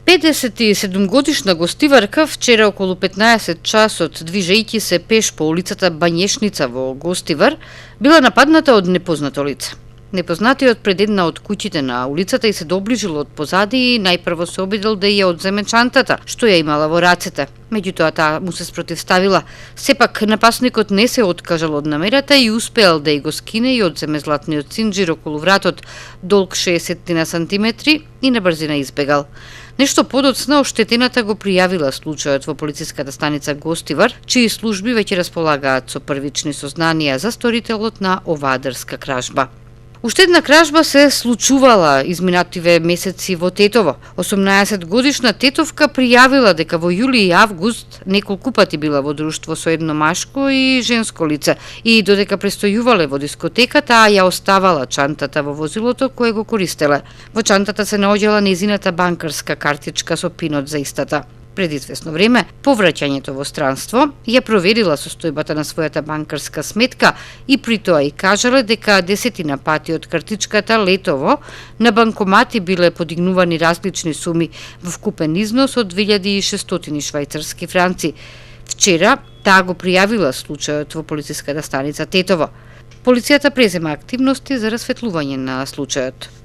57-годишна гостиварка вчера околу 15 часот, движејќи се пеш по улицата Бањешница во Гостивар, била нападната од непознато лице. Непознатиот пред една од куќите на улицата и се доближил од позади и најпрво се обидел да ја одземе чантата, што ја имала во рацете. Меѓутоа таа му се спротивставила. Сепак напасникот не се откажал од намерата и успеал да ја го скине и одземе златниот цинџир околу вратот, долг 60 сантиметри, и на брзина избегал. Нешто подоцна оштетената го пријавила случајот во полициската станица Гостивар, чии служби веќе располагаат со првични сознанија за сторителот на оваа дрска кражба. Уште една кражба се случувала изминативе месеци во Тетово. 18-годишна тетовка пријавила дека во јули и август неколку пати била во друштво со едно машко и женско лице и додека престојувале во дискотеката, ја оставала чантата во возилото кое го користеле. Во чантата се наоѓала нејзината банкарска картичка со пинот за истата. Пред известно време, по враќањето во странство, ја проверила состојбата на својата банкарска сметка и при тоа и кажале дека 10 пати од картичката летово на банкомати биле подигнувани различни суми во вкупен износ од 2600 швајцарски франци. Вчера таа го пријавила случајот во полициската станица Тетово. Полицијата презема активности за расветлување на случајот.